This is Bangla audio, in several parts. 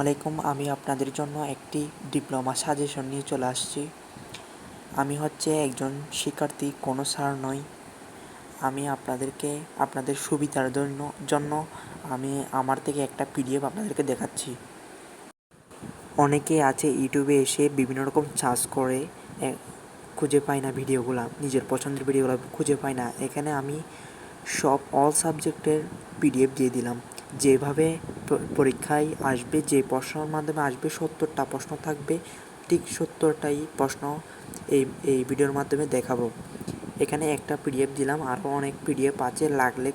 আলাইকুম, আমি আপনাদের জন্য একটি ডিপ্লোমা সাজেশন নিয়ে চলে আসছি। আমি একজন শিক্ষার্থী, কোনো স্যার নই। আমি আপনাদের সুবিধার জন্য আমি আমার থেকে একটা পিডিএফ আপনাদেরকে দেখাচ্ছি। অনেকে আছে ইউটিউবে এসে বিভিন্ন রকম সার্চ করে খুঁজে পায় না ভিডিওগুলো, নিজের পছন্দের ভিডিওগুলো খুঁজে পায় না। এখানে আমি অল সাবজেক্টের পিডিএফ দিয়ে দিলাম। যেভাবে পরীক্ষায় আসবে, যে প্রশ্নের মাধ্যমে আসবে 70টা প্রশ্ন থাকবে, ঠিক 70টাই প্রশ্ন এই ভিডিওর মাধ্যমে দেখাবো। এখানে একটা পিডিএফ দিলাম, আরও অনেক পিডিএফ আছে। লাগলে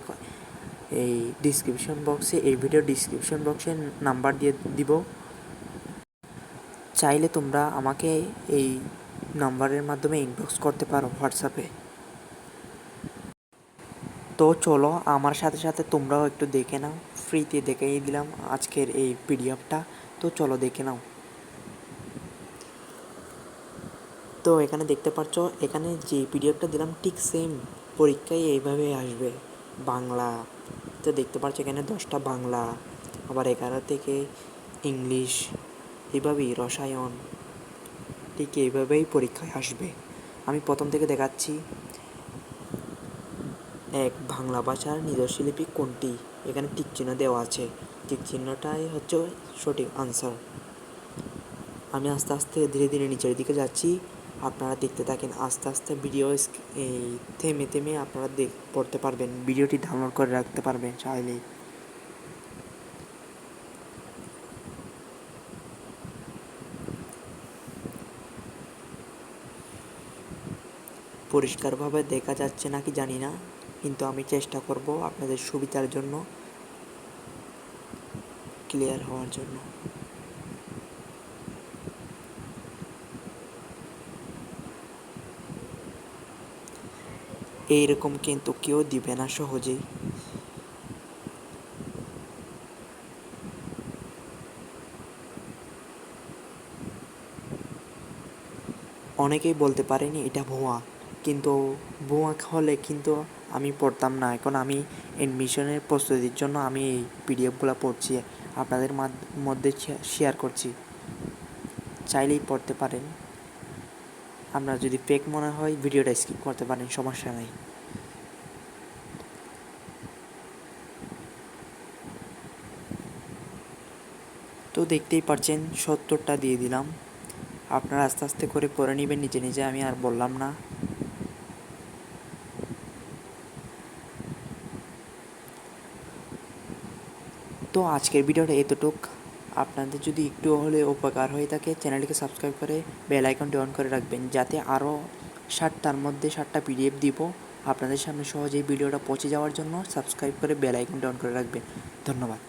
এই ভিডিওর ডিসক্রিপশন বক্সে নাম্বার দিয়ে দিব। চাইলে তোমরা আমাকে এই নাম্বারের মাধ্যমে ইনবক্স করতে পারো হোয়াটসঅ্যাপে। তো চলো, আমার সাথে সাথে তোমরাও একটু দেখে নাও। ফ্রিতে দেখিয়ে দিলাম আজকের এই পিডিএফটা, তো চলো দেখে নাও। তো এখানে দেখতে পাচ্ছ, এখানে যে পিডিএফটা দিলাম ঠিক সেম পরীক্ষায় এইভাবে আসবে। বাংলা তো দেখতে পাচ্ছ এখানে 10টা বাংলা, আবার 11 থেকে ইংলিশ, এইভাবেই রসায়ন, ঠিক এইভাবেই পরীক্ষায় আসবে। আমি প্রথম থেকে দেখাচ্ছি। এক, বাংলা ভাষার নিজস্ব লিপি কোনটি? এখানে টিক চিহ্ন দেওয়া আছে, টিক চিহ্নটাই হচ্ছে সঠিক আনসার। আমি আস্তে আস্তে ধীরে ধীরে নিচের দিকে যাচ্ছি, আপনারা দেখতে থাকেন। আস্তে আস্তে ভিডিও থেমে থেমে আপনারা পড়তে পারবেন, ভিডিওটি ডাউনলোড করে রাখতে পারবেন চাইলেই। পরিষ্কারভাবে দেখা যাচ্ছে নাকি জানি না, কিন্তু আমি চেষ্টা করব আপনাদের সুবিধার জন্য, ক্লিয়ার হওয়ার জন্য। এইরকম কিন্তু কেউ দিবে না সহজেই। অনেকেই বলতে পারেনি এটা ভুয়া, কিন্তু ভুয়া হলে কিন্তু আমি পড়তাম না। এখন আমি অ্যাডমিশনের প্রস্তুতির জন্য আমি এই পিডিএফগুলো পড়ছি, আপনাদের মধ্যে শেয়ার করছি। চাইলেই পড়তে পারেন। আপনার যদি ফেক মনে হয় ভিডিওটা স্কিপ করতে পারেন, সমস্যা নেই। তো দেখতেই পাচ্ছেন 70টা দিয়ে দিলাম। আপনারা আস্তে আস্তে করে পড়ে নেবেন নিজে নিজে, আমি আর বললাম না। তো আজকের ভিডিওটা এতটুক। আপনাদের যদি একটু হলে উপকার হয়ে থাকে, চ্যানেলটিকে সাবস্ক্রাইব করে বেল আইকনটি অন করে রাখবেন, যাতে আরও 60টার মধ্যে 60টা পিডিএফ দিব আপনাদের সামনে সহজেই। ভিডিওটা পৌঁছে যাওয়ার জন্য সাবস্ক্রাইব করে বেল আইকনটি অন করে রাখবেন। ধন্যবাদ।